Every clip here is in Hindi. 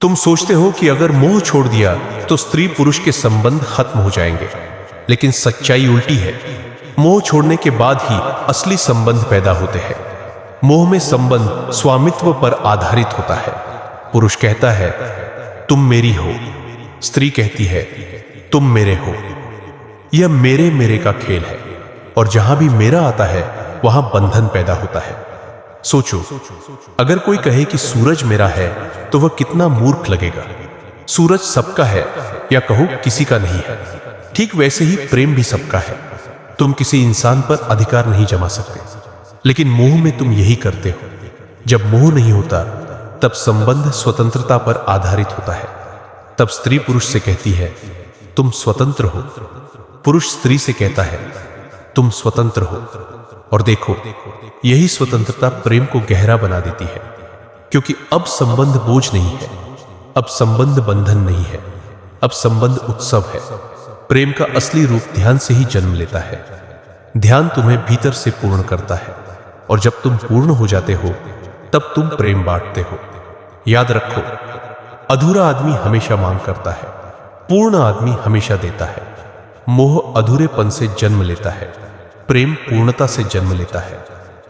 तुम सोचते हो कि अगर मोह छोड़ दिया तो स्त्री पुरुष के संबंध खत्म हो जाएंगे, लेकिन सच्चाई उल्टी है। मोह छोड़ने के बाद ही असली संबंध पैदा होते हैं। मोह में संबंध स्वामित्व पर आधारित होता है। पुरुष कहता है तुम मेरी हो, स्त्री कहती है तुम मेरे हो। यह मेरे मेरे का खेल है, और जहां भी मेरा आता है वहां बंधन पैदा होता है। सोचो, अगर कोई कहे कि सूरज मेरा है तो वह कितना मूर्ख लगेगा। सूरज सबका है, या कहो किसी का नहीं है। ठीक वैसे ही प्रेम भी सबका है। तुम किसी इंसान पर अधिकार नहीं जमा सकते, लेकिन मोह में तुम यही करते हो। जब मोह नहीं होता तब संबंध स्वतंत्रता पर आधारित होता है। तब स्त्री पुरुष से कहती है तुम स्वतंत्र हो, पुरुष स्त्री से कहता है तुम स्वतंत्र हो। और देखो, यही स्वतंत्रता प्रेम को गहरा बना देती है, क्योंकि अब संबंध बोझ नहीं है, अब संबंध बंधन नहीं है, अब संबंध उत्सव है। प्रेम का असली रूप ध्यान से ही जन्म लेता है। ध्यान तुम्हें भीतर से पूर्ण करता है, और जब तुम पूर्ण हो जाते हो तब तुम प्रेम बांटते हो। याद रखो, अधूरा आदमी हमेशा मांग करता है, पूर्ण आदमी हमेशा देता है। मोह अधूरेपन से जन्म लेता है, प्रेम पूर्णता से जन्म लेता है।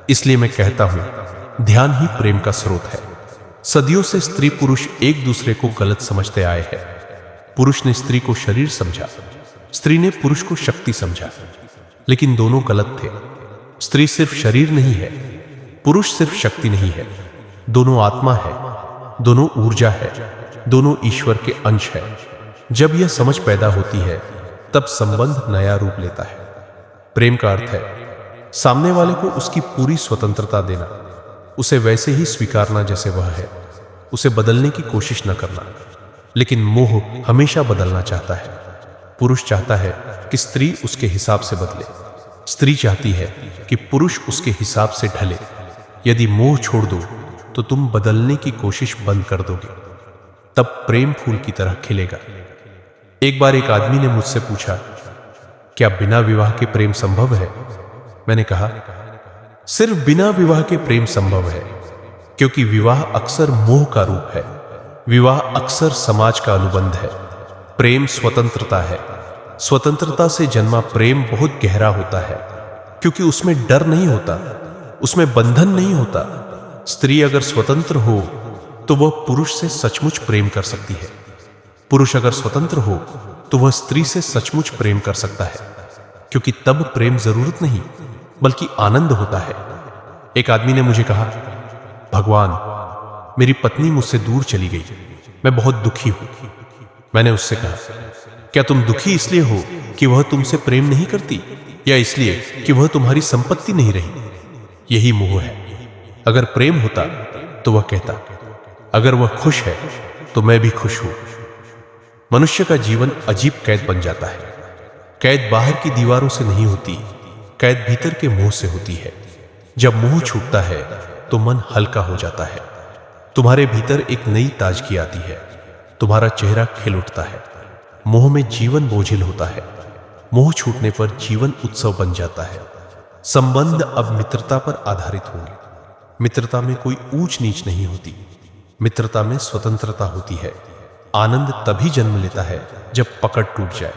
इसलिए मैं कहता हूं, ध्यान ही प्रेम का स्रोत है। सदियों से स्त्री पुरुष एक दूसरे को गलत समझते आए हैं। पुरुष ने स्त्री को शरीर समझा, स्त्री ने पुरुष को शक्ति समझा, लेकिन दोनों गलत थे। स्त्री सिर्फ शरीर नहीं है, पुरुष सिर्फ शक्ति नहीं है। दोनों आत्मा है, दोनों ऊर्जा है, दोनों ईश्वर के अंश है। जब यह समझ पैदा होती है तब संबंध नया रूप लेता है। प्रेम का अर्थ है सामने वाले को उसकी पूरी स्वतंत्रता देना, उसे वैसे ही स्वीकारना जैसे वह है, उसे बदलने की कोशिश न करना। लेकिन मोह हमेशा बदलना चाहता है। पुरुष चाहता है कि स्त्री उसके हिसाब से बदले, स्त्री चाहती है कि पुरुष उसके हिसाब से ढले। यदि मोह छोड़ दो तो तुम बदलने की कोशिश बंद कर दोगे, तब प्रेम फूल की तरह खिलेगा। एक बार एक आदमी ने मुझसे पूछा, क्या बिना विवाह के प्रेम संभव है? मैंने कहा, सिर्फ बिना विवाह के प्रेम संभव है, क्योंकि विवाह अक्सर मोह का रूप है। विवाह अक्सर समाज का अनुबंध है। प्रेम स्वतंत्रता है। स्वतंत्रता से जन्मा प्रेम बहुत गहरा होता है, क्योंकि उसमें डर नहीं होता, उसमें बंधन नहीं होता। स्त्री अगर स्वतंत्र हो तो वह पुरुष से सचमुच प्रेम कर सकती है। पुरुष अगर स्वतंत्र हो तो वह स्त्री से सचमुच प्रेम कर सकता है, क्योंकि तब प्रेम जरूरत नहीं बल्कि आनंद होता है। एक आदमी ने मुझे कहा, भगवान, मेरी पत्नी मुझसे दूर चली गई, मैं बहुत दुखी हूं। मैंने उससे कहा, क्या तुम दुखी इसलिए हो कि वह तुमसे प्रेम नहीं करती, या इसलिए कि वह तुम्हारी संपत्ति नहीं रही? यही मोह है। अगर प्रेम होता तो वह कहता, अगर वह खुश है तो मैं भी खुश हूं। मनुष्य का जीवन अजीब कैद बन जाता है। कैद बाहर की दीवारों से नहीं होती, कैद भीतर के मोह से होती है। जब मोह छूटता है तो मन हल्का हो जाता है। तुम्हारे भीतर एक नई ताजगी आती है, तुम्हारा चेहरा खिल उठता है। मोह में जीवन बोझिल होता है, मोह छूटने पर जीवन उत्सव बन जाता है। संबंध अब मित्रता पर आधारित होंगे। मित्रता में कोई ऊंच नीच नहीं होती, मित्रता में स्वतंत्रता होती है। आनंद तभी जन्म लेता है जब पकड़ टूट जाए।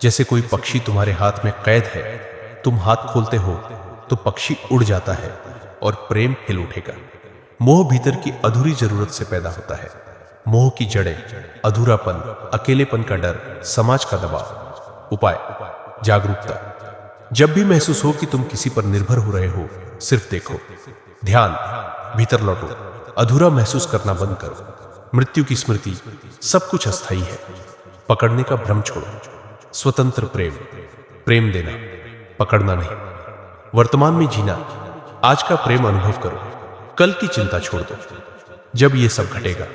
जैसे कोई पक्षी तुम्हारे हाथ में कैद है, तुम हाथ खोलते हो तो पक्षी उड़ जाता है और प्रेम हिल उठेगा। मोह भीतर की अधूरी जरूरत से पैदा होता है। मोह की जड़ें अधूरापन, अकेलेपन का डर, समाज का दबाव। उपाय, जागरूकता। जब भी महसूस हो कि तुम किसी पर निर्भर हो रहे हो, सिर्फ देखो। ध्यान, भीतर लौटो, अधूरा महसूस करना बंद करो। मृत्यु की स्मृति, सब कुछ अस्थायी है। पकड़ने का भ्रम छोड़ो। स्वतंत्र प्रेम, प्रेम देना, पकड़ना नहीं। वर्तमान में जीना, आज का प्रेम अनुभव करो, कल की चिंता छोड़ दो। जब यह सब घटेगा,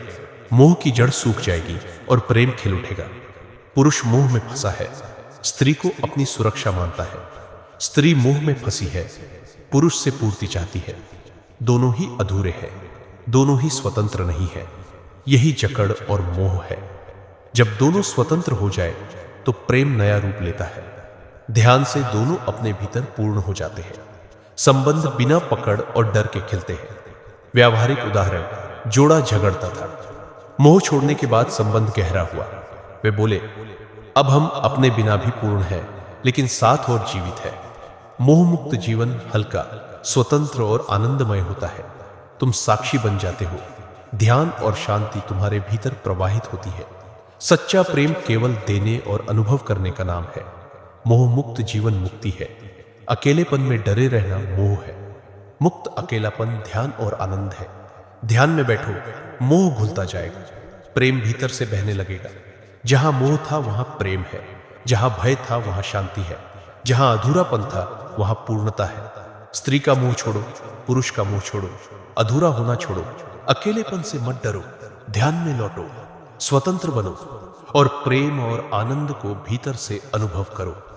मोह की जड़ सूख जाएगी और प्रेम खिल उठेगा। पुरुष मोह में फंसा है, स्त्री को अपनी सुरक्षा मानता है। स्त्री मोह में फंसी है, पुरुष से पूर्ति चाहती है। दोनों ही अधूरे हैं, दोनों ही स्वतंत्र नहीं है। यही जकड़ और मोह है। जब दोनों स्वतंत्र हो जाए तो प्रेम नया रूप लेता है। ध्यान से दोनों अपने भीतर पूर्ण हो जाते हैं। संबंध बिना पकड़ और डर के खिलते हैं। व्यावहारिक उदाहरण, जोड़ा झगड़ता था, मोह छोड़ने के बाद संबंध गहरा हुआ। वे बोले, अब हम अपने बिना भी पूर्ण हैं, लेकिन साथ और जीवित है। मोह मुक्त जीवन हल्का, स्वतंत्र और आनंदमय होता है। तुम साक्षी बन जाते हो। ध्यान और शांति तुम्हारे भीतर प्रवाहित होती है। सच्चा प्रेम केवल देने और अनुभव करने का नाम है। मोह मुक्त जीवन मुक्ति है। अकेलेपन में डरे रहना मोह है। मुक्त अकेलापन ध्यान और आनंद है। ध्यान में बैठो, मोह घुलता जाएगा। प्रेम भीतर से बहने लगेगा। जहां मोह था वहां प्रेम है। जहां भय था वहां शांति है। जहां अधूरापन था वहां पूर्णता है। स्त्री का मुंह छोड़ो, पुरुष का मुंह छोड़ो, अधूरा होना छोड़ो। अकेलेपन से मत डरो, ध्यान में लौटो, स्वतंत्र बनो और प्रेम और आनंद को भीतर से अनुभव करो।